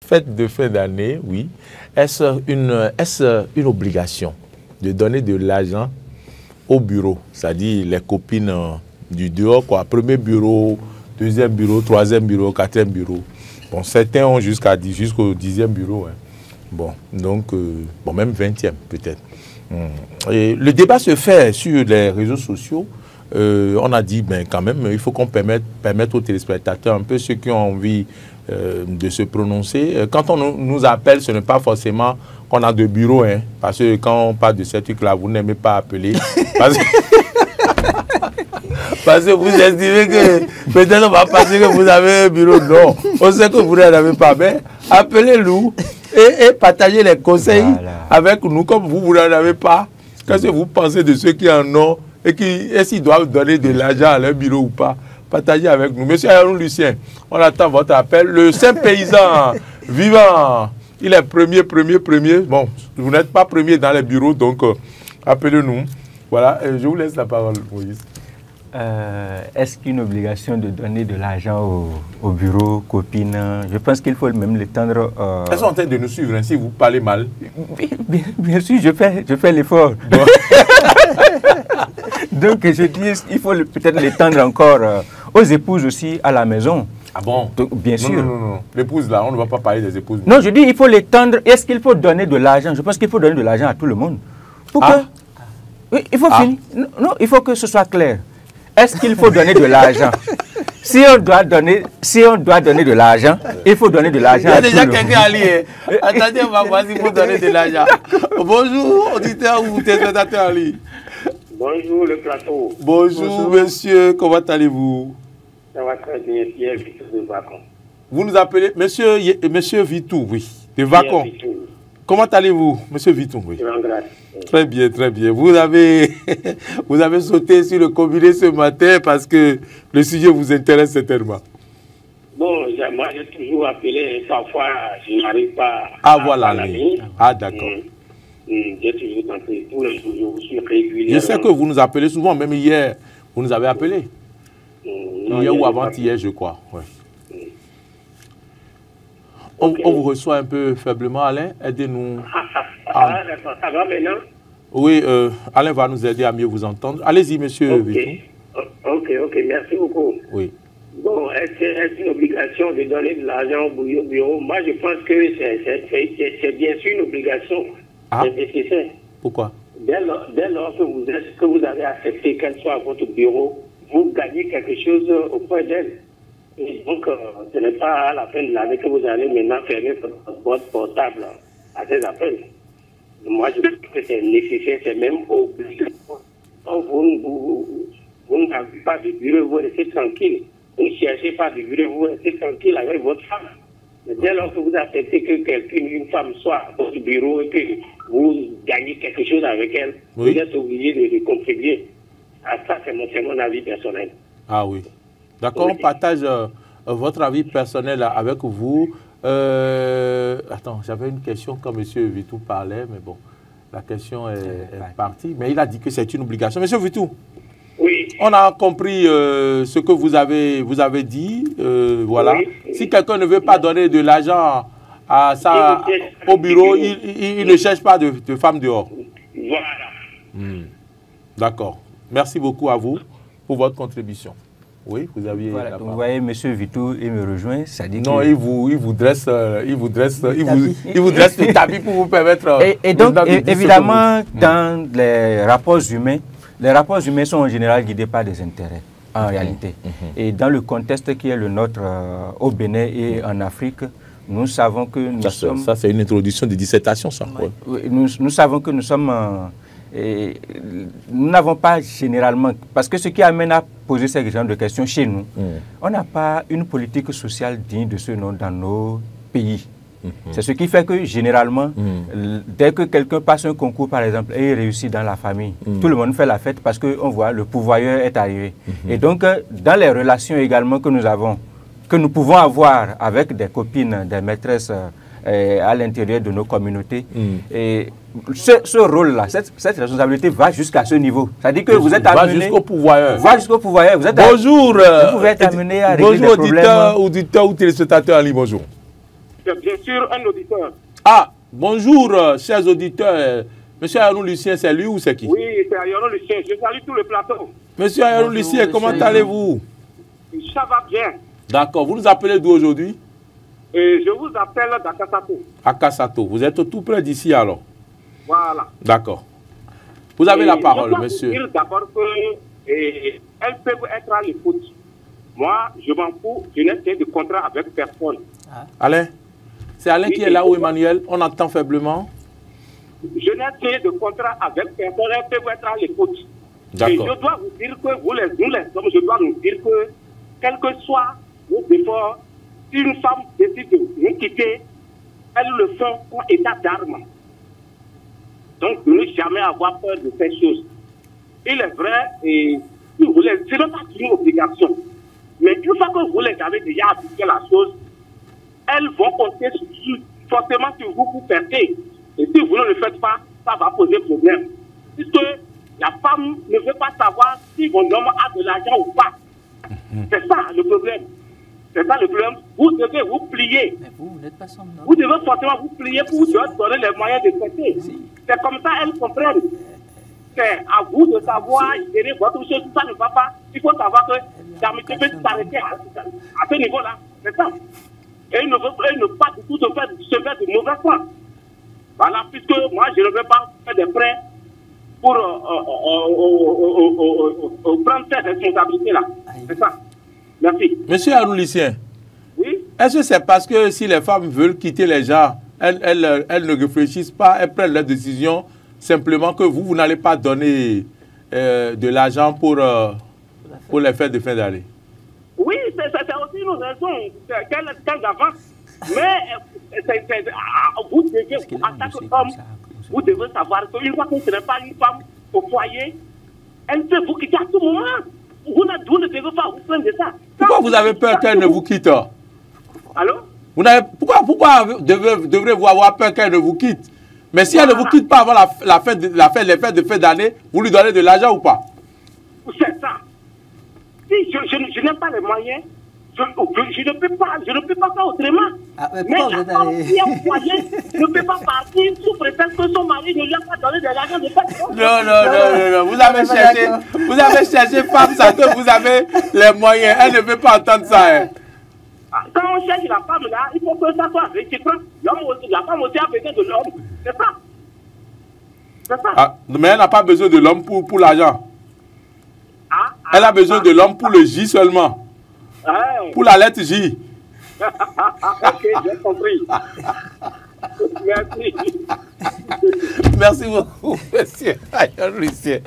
fête de fin d'année, oui. Est-ce une obligation de donner de l'argent au bureau, c'est-à-dire les copines du dehors, quoi. Premier bureau, deuxième bureau, troisième bureau, quatrième bureau. Bon, certains ont jusqu'au 10e bureau. Hein. Bon, donc, bon, même 20e peut-être. Et le débat se fait sur les réseaux sociaux. On a dit, ben, quand même, il faut qu'on permette aux téléspectateurs, un peu ceux qui ont envie de se prononcer. Quand on nous appelle, ce n'est pas forcément qu'on a de bureau, hein, parce que quand on parle de ces trucs-là, vous n'aimez pas appeler. Parce que vous estimez que peut-être on va penser que vous avez un bureau. Non, on sait que vous n'en avez pas. Mais appelez-nous et partagez les conseils avec nous comme vous n'en avez pas. Qu'est-ce que vous pensez de ceux qui en ont et est-ce qu'ils doivent donner de l'argent à leur bureau ou pas? Partagez avec nous. Monsieur Aaron Lucien, on attend votre appel. Le simple paysan vivant, il est premier. Bon, vous n'êtes pas premier dans les bureaux, donc appelez-nous. Voilà, je vous laisse la parole, Moïse. Est-ce qu'une obligation de donner de l'argent au bureau, copines? Je pense qu'il faut même l'étendre. Elles sont en train de nous suivre, hein, si vous parlez mal. Bien sûr, je fais l'effort. Bon. Donc, je dis, il faut peut-être l'étendre encore aux épouses aussi à la maison. Ah bon? Donc, bien sûr. Non. L'épouse, là, on ne va pas parler des épouses. Non, je dis, il faut l'étendre. Est-ce qu'il faut donner de l'argent? Je pense qu'il faut donner de l'argent à tout le monde. Pourquoi? Oui, il faut finir. Non, il faut que ce soit clair. Est-ce qu'il faut donner de l'argent? Si on doit donner de l'argent, il faut donner de l'argent. Il y a déjà quelqu'un à lire. Attendez, on va voir s'il faut donner de l'argent. Bonjour, auditeur ou téléspectateur en ligne. Bonjour, le plateau. Bonjour, monsieur. Comment allez-vous? Ça va très bien, Pierre Vitou de Vacon. Vous nous appelez monsieur Vitou, oui, de Vacon. Comment allez-vous, monsieur Vitou? Oui. Très bien, très bien. Vous avez sauté sur le combiné ce matin parce que le sujet vous intéresse certainement. Bon, moi j'ai toujours appelé, parfois je n'arrive pas à voir la ligne. Ah, d'accord. J'ai toujours tenté, tous les jours, je suis régulier. Je sais que vous nous appelez souvent, même hier, vous nous avez appelé. Hier ou avant-hier, je crois. Ouais. Okay. On vous reçoit un peu faiblement, Alain. Aidez-nous. D'accord. Ça va maintenant? Oui, Alain va nous aider à mieux vous entendre. Allez-y, monsieur Vitou. Ok, merci beaucoup. Oui. Bon, est-ce une obligation de donner de l'argent au bureau? Moi, je pense que c'est bien sûr une obligation. C'est nécessaire. Pourquoi? Dès lors que vous avez accepté qu'elle soit à votre bureau, vous gagnez quelque chose auprès d'elle. Et donc, ce n'est pas à la fin de l'année que vous allez maintenant fermer votre boîte portable à ces appels. Moi, je pense que c'est nécessaire, c'est même obligatoire. Vous n'avez pas de bureau, vous restez tranquille. Vous ne cherchez pas de bureau, vous restez tranquille avec votre femme. Mais dès lors que vous acceptez que une femme soit à votre bureau et que vous gagnez quelque chose avec elle, vous êtes obligé de contribuer. À ça, c'est mon avis personnel. Ah oui. D'accord, on partage votre avis personnel avec vous. Attends, j'avais une question quand M. Vitou parlait, mais bon, la question est partie. Mais il a dit que c'est une obligation. M. Vitou, oui. On a compris ce que vous avez dit. Voilà. Oui. Si quelqu'un ne veut pas donner de l'argent au bureau, il ne cherche pas de femme dehors. Voilà. D'accord. Merci beaucoup à vous pour votre contribution. Oui, vous aviez. Voilà, donc vous voyez, M. Vitou, il me rejoint, ça dit non, que... il vous dresse le tapis pour vous permettre. Et donc, évidemment, dans les rapports humains sont en général guidés par des intérêts, en réalité. Et dans le contexte qui est le nôtre au Bénin et en Afrique, nous savons que nous sommes... Ça, c'est une introduction de dissertation, ça. Oui. Nous savons que nous sommes... nous n'avons pas généralement, parce que ce qui amène à poser ce genre de questions chez nous, on n'a pas une politique sociale digne de ce nom dans nos pays. C'est ce qui fait que généralement, dès que quelqu'un passe un concours par exemple et il réussit dans la famille, tout le monde fait la fête parce qu'on voit le pourvoyeur est arrivé. Et donc dans les relations également que nous avons, que nous pouvons avoir avec des copines, des maîtresses à l'intérieur de nos communautés, et ce rôle-là, cette responsabilité va jusqu'à ce niveau. C'est-à-dire que vous êtes amené... Va jusqu'au pourvoyeur. Va jusqu'au pourvoyeur. Bonjour. Vous pouvez être amené à régler des problèmes. Bonjour, auditeur ou téléspectateur en ligne, bonjour. bien sûr un auditeur. Ah, bonjour, chers auditeurs. Monsieur Ayanou Lucien, c'est lui ou c'est qui? Oui, c'est Ayanou Lucien. Je salue tout le plateau. Monsieur Ayanou Lucien, comment allez-vous? Ça va bien. D'accord. Vous nous appelez d'où aujourd'hui? Je vous appelle d'Akasato. Akasato. Vous êtes tout près d'ici alors? Voilà. D'accord. Vous avez la parole, monsieur. Je dois vous dire d'abord qu'elles peuvent être à l'écoute. Moi, je m'en fous. Je n'ai pas de contrat avec personne. Alain? C'est Alain qui est là ou Emmanuel? On entend faiblement. Je n'ai pas de contrat avec personne. Elles peuvent être à l'écoute. Et je dois vous dire que nous les hommes, je dois nous dire que, quel que soit nos efforts, si une femme décide de nous quitter, elles le font en état d'arme. Donc, ne jamais avoir peur de ces choses. Il est vrai, et si vous voulez, ce n'est pas une obligation. Mais une fois que vous les avez déjà appliqué la chose, elles vont compter forcément sur vous pour percer. Et si vous ne le faites pas, ça va poser problème. Puisque la femme ne veut pas savoir si mon homme a de l'argent ou pas. C'est ça le problème. C'est ça le problème. Vous devez vous plier. Mais vous n'êtes pas son homme. Vous devez forcément vous plier pour donner les moyens de traiter. C'est comme ça elles comprennent. C'est à vous de savoir gérer votre chose. Ça ne va pas. Il faut savoir que l'amitié peut s'arrêter à ce niveau-là. C'est ça. Et il ne veut pas du tout se faire de mauvais points. Voilà, puisque moi, je ne veux pas faire des prêts pour prendre ces responsabilités-là. C'est ça. Merci. Monsieur Ayanou Lucien, oui? Est-ce que c'est parce que si les femmes veulent quitter les gens, elles ne réfléchissent pas, elles prennent leur décision simplement que vous n'allez pas donner de l'argent pour les fêtes de fin d'année? Oui, c'est aussi une raison qu'elles avancent. Mais vous devez, en tant qu'homme, vous devez savoir qu'une fois que ce n'est pas une femme au foyer, elle peut vous quitter à tout moment. Vous ne devez pas vous plaindre de ça. Pourquoi vous avez peur qu'elle ne vous quitte? Allô? Pourquoi devrez-vous avoir peur qu'elle ne vous quitte? Mais si elle ne vous quitte pas avant les fêtes de fin d'année, vous lui donnez de l'argent ou pas? C'est ça. Si je n'ai pas les moyens, je ne peux pas faire autrement. Mais la femme qui est au foyer ne peut pas partir sous prétexte que son mari ne lui a pas donné de l'argent de fête. Non. Vous avez cherché femme, ça que vous avez les moyens. Elle ne veut pas entendre ça. Hein. Quand on cherche la femme là, il faut que ça soit réciproque. La femme aussi a besoin de l'homme. C'est ça. C'est ça. Ah, mais elle n'a pas besoin de l'homme pour l'argent. Elle a besoin de l'homme pour le J seulement. Pour la lettre J. Ok, j'ai compris. Merci. Merci beaucoup, monsieur Ayanou Lucien.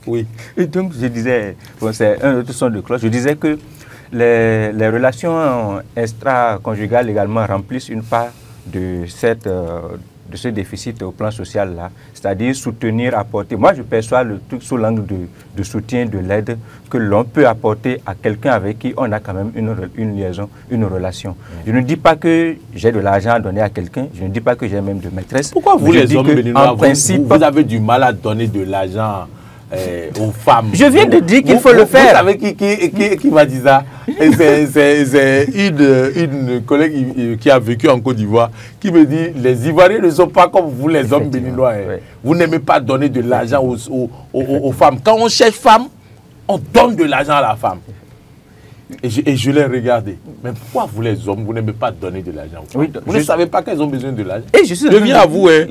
Oui. Et donc, je disais, bon, c'est un autre son de cloche, je disais que les relations extra-conjugales également remplissent une part de ce déficit au plan social-là, c'est-à-dire soutenir, apporter. Moi, je perçois le truc sous l'angle de soutien, de l'aide que l'on peut apporter à quelqu'un avec qui on a quand même une liaison, une relation. Je ne dis pas que j'ai de l'argent à donner à quelqu'un, je ne dis pas que j'ai même de maîtresse. Pourquoi vous, les hommes béninois, vous avez du mal à donner de l'argent aux femmes? Je viens de dire qu'il faut le faire. Vous savez qui m'a dit ça? C'est une collègue qui a vécu en Côte d'Ivoire qui me dit les Ivoiriens ne sont pas comme vous les hommes béninois. Hein. Vous n'aimez pas donner de l'argent aux femmes. Quand on cherche femme, on donne de l'argent à la femme. Et je l'ai regardé. Mais pourquoi vous les hommes, vous n'aimez pas donner de l'argent aux femmes? Vous ne savez pas qu'elles ont besoin de l'argent? Je viens à vous. Hein.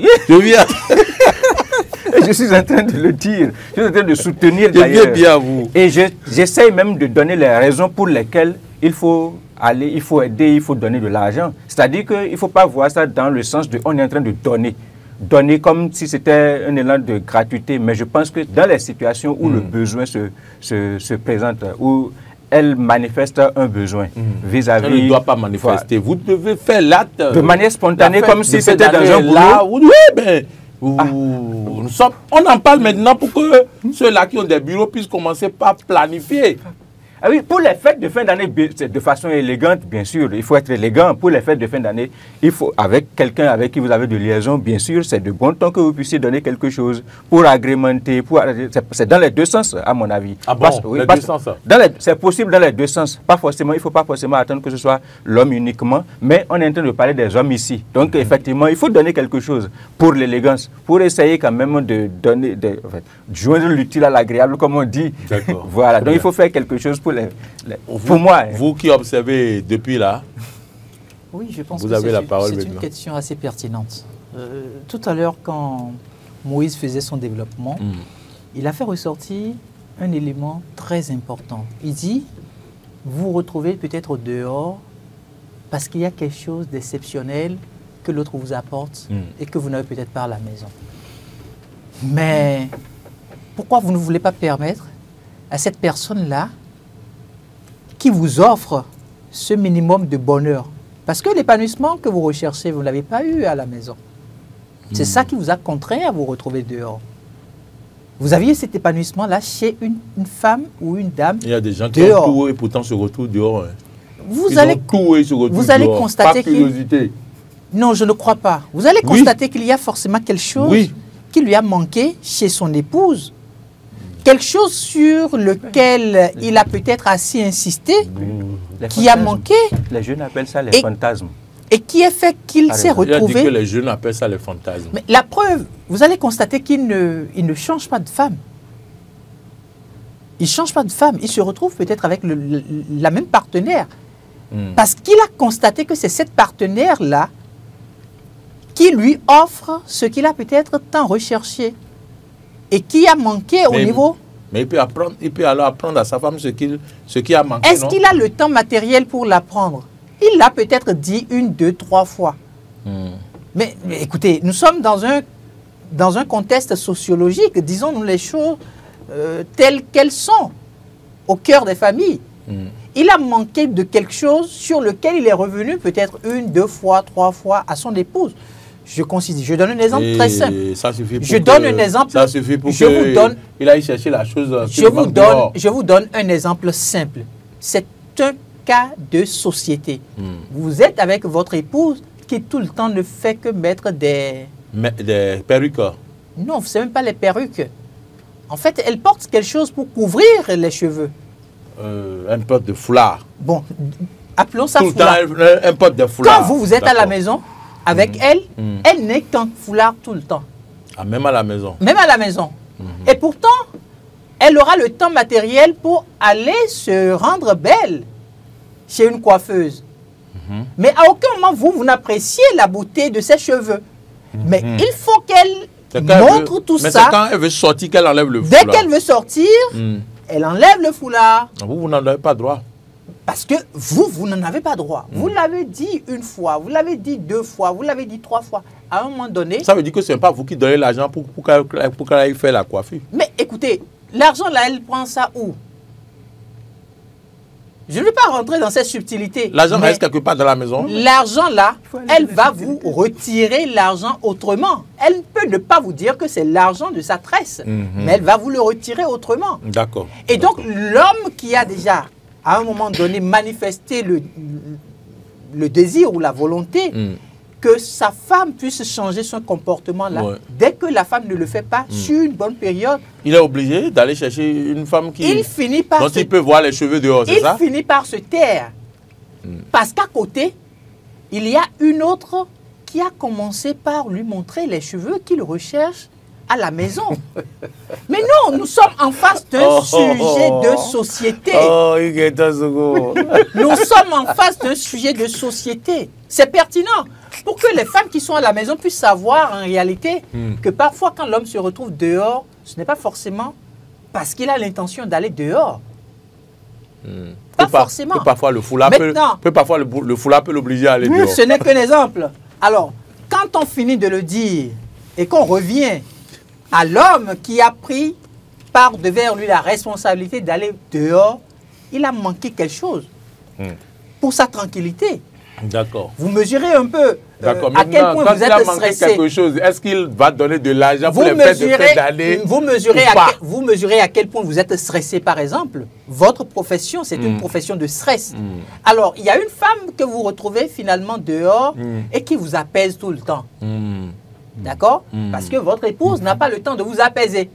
Je suis en train de le dire. Je suis en train de soutenir d'ailleurs. Bien à vous. Et j'essaie même de donner les raisons pour lesquelles il faut aller, il faut aider, il faut donner de l'argent. C'est-à-dire qu'il ne faut pas voir ça dans le sens de on est en train de donner. Donner comme si c'était un élan de gratuité. Mais je pense que dans les situations où le besoin se présente, où elle manifeste un besoin vis-à-vis... Elle ne doit pas manifester. Vous devez faire l'acte... De manière spontanée, comme si c'était dans un boulot. Oui, mais... on en parle maintenant pour que ceux-là qui ont des bureaux puissent commencer par planifier. Ah oui, pour les fêtes de fin d'année, de façon élégante, bien sûr, il faut être élégant. Pour les fêtes de fin d'année, il faut, avec quelqu'un avec qui vous avez de liaison, bien sûr, c'est de bon temps que vous puissiez donner quelque chose pour agrémenter. C'est dans les deux sens, à mon avis. Ah bon, les deux sens. C'est possible dans les deux sens. Pas forcément, il ne faut pas forcément attendre que ce soit l'homme uniquement, mais on est en train de parler des hommes ici. Donc, effectivement, il faut donner quelque chose pour l'élégance, pour essayer quand même de donner, de joindre l'utile à l'agréable, comme on dit. D'accord. Voilà, donc il faut faire quelque chose pour pour moi. Vous qui observez depuis là, oui, je pense vous que avez la parole c'est une question assez pertinente. Tout à l'heure, quand Moïse faisait son développement, il a fait ressortir un élément très important. Il dit, vous retrouvez peut-être au dehors parce qu'il y a quelque chose d'exceptionnel que l'autre vous apporte et que vous n'avez peut-être pas à la maison. Mais pourquoi vous ne voulez pas permettre à cette personne-là qui vous offre ce minimum de bonheur? Parce que l'épanouissement que vous recherchez, vous ne l'avez pas eu à la maison. C'est ça qui vous a contraint à vous retrouver dehors. Vous aviez cet épanouissement-là chez une femme ou une dame. Il y a des gens qui dehors. ont tout et pourtant se retrouvent dehors. Vous allez constater qu'il... Non, je ne crois pas. Vous allez constater qu'il y a forcément quelque chose qui lui a manqué chez son épouse. Quelque chose sur lequel il a peut-être assez insisté, qui a manqué. Les jeunes appellent ça les fantasmes. Et qui a fait qu'il s'est retrouvé... Il a dit que les jeunes appellent ça les fantasmes. Mais la preuve, vous allez constater qu'il ne change pas de femme. Il ne change pas de femme. Il se retrouve peut-être avec la même partenaire. Parce qu'il a constaté que c'est cette partenaire-là qui lui offre ce qu'il a peut-être tant recherché. Et qui a manqué au niveau... Mais il peut alors apprendre à sa femme ce qui a manqué, Est-ce qu'il a le temps matériel pour l'apprendre? Il l'a peut-être dit 1, 2, 3 fois. Mais écoutez, nous sommes dans un contexte sociologique, disons-nous les choses telles qu'elles sont, au cœur des familles. Il a manqué de quelque chose sur lequel il est revenu peut-être 1, 2 fois, 3 fois à son épouse. Je donne un exemple très simple. Ça suffit pour je donne un exemple. Ça suffit pour il aille chercher la chose. Je vous donne un exemple simple. C'est un cas de société. Vous êtes avec votre épouse qui tout le temps ne fait que mettre des perruques. Non, ce n'est même pas les perruques. En fait, elle porte quelque chose pour couvrir les cheveux. Un pote de foulard. Bon, appelons ça tout foulard. Le temps, un pote de foulard. Quand vous êtes à la maison avec elle, elle n'est qu'en foulard tout le temps. Ah, même à la maison. Même à la maison. Et pourtant, elle aura le temps matériel pour aller se rendre belle chez une coiffeuse. Mais à aucun moment, vous n'appréciez la beauté de ses cheveux. Mais il faut qu'elle montre tout ça. Mais c'est quand elle veut sortir qu'elle enlève le foulard. Dès qu'elle veut sortir, elle enlève le foulard. Vous n'en avez pas droit. Parce que vous n'en avez pas droit. Vous l'avez dit 1 fois, vous l'avez dit 2 fois, vous l'avez dit 3 fois. À un moment donné... Ça veut dire que ce n'est pas vous qui donnez l'argent pour qu'elle aille faire la coiffure. Mais écoutez, l'argent là, elle prend ça où? Je ne vais pas rentrer dans ces subtilités. L'argent reste quelque part dans la maison. L'argent là, elle va vous retirer l'argent autrement. Elle peut ne pas vous dire que c'est l'argent de sa tresse, mais elle va vous le retirer autrement. D'accord. Et donc, l'homme qui a déjà, à un moment donné, manifesté le désir ou la volonté que sa femme puisse changer son comportement là, dès que la femme ne le fait pas sur une bonne période, il est obligé d'aller chercher une femme qui... Il finit par... dont il peut voir les cheveux dehors, c'est ça? Il finit par se taire. Parce qu'à côté, il y a une autre qui a commencé par lui montrer les cheveux qu'il recherche à la maison. Mais non, nous sommes en face d'un sujet de société. Nous sommes en face d'un sujet de société. C'est pertinent pour que les femmes qui sont à la maison puissent savoir en réalité que parfois quand l'homme se retrouve dehors, ce n'est pas forcément parce qu'il a l'intention d'aller dehors. Pas forcément. Parfois le foulard peut l'obliger à aller dehors. Ce n'est qu'un exemple. Alors, quand on finit de le dire et qu'on revient à l'homme qui a pris par devers lui la responsabilité d'aller dehors, il a manqué quelque chose pour sa tranquillité. D'accord. Vous mesurez un peu D'accord. à quel point quand vous il a êtes manqué stressé. quelque chose, est-ce qu'il va donner de l'argent pour les fêtes de fin d'année? Vous mesurez à quel point vous êtes stressé, par exemple. Votre profession, c'est une profession de stress. Alors, il y a une femme que vous retrouvez finalement dehors et qui vous apaise tout le temps. D'accord? Parce que votre épouse n'a pas le temps de vous apaiser.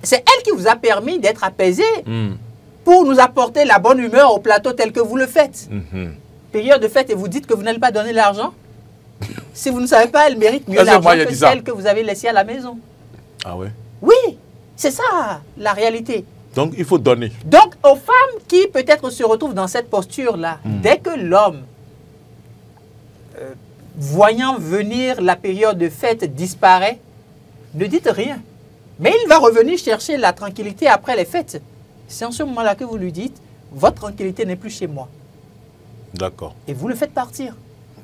C'est elle qui vous a permis d'être apaisé pour nous apporter la bonne humeur au plateau tel que vous le faites. Période de fête et vous dites que vous n'allez pas donner l'argent. Si vous ne savez pas, elle mérite mieux l'argent que celle que vous avez laissée à la maison. Ah ouais? Oui, c'est ça la réalité. Donc il faut donner. Donc aux femmes qui peut-être se retrouvent dans cette posture-là, dès que l'homme, voyant venir la période de fête, disparaît, ne dites rien. Mais il va revenir chercher la tranquillité après les fêtes. C'est en ce moment-là que vous lui dites, votre tranquillité n'est plus chez moi. D'accord. Et vous le faites partir.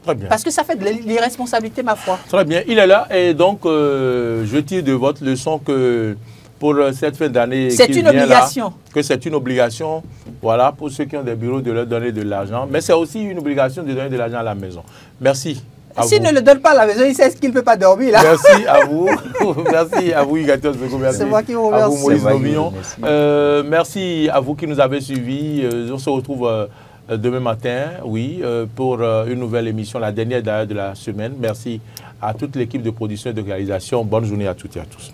Très bien. Parce que ça fait de l'irresponsabilité, ma foi. Très bien. Il est là et donc je tire de votre leçon que pour cette fin d'année, c'est une obligation. Que c'est une obligation, voilà, pour ceux qui ont des bureaux de leur donner de l'argent. Mais c'est aussi une obligation de donner de l'argent à la maison. Merci. S'il ne le donne pas à la maison, il sait qu'il ne peut pas dormir là. Merci à vous. Merci à vous, Igathos Beko. Merci. C'est moi qui vous remercie. À vous, Moïse Nomillon. Merci à vous qui nous avez suivis. On se retrouve demain matin, oui, pour une nouvelle émission, la dernière d'ailleurs de la semaine. Merci à toute l'équipe de production et de réalisation. Bonne journée à toutes et à tous.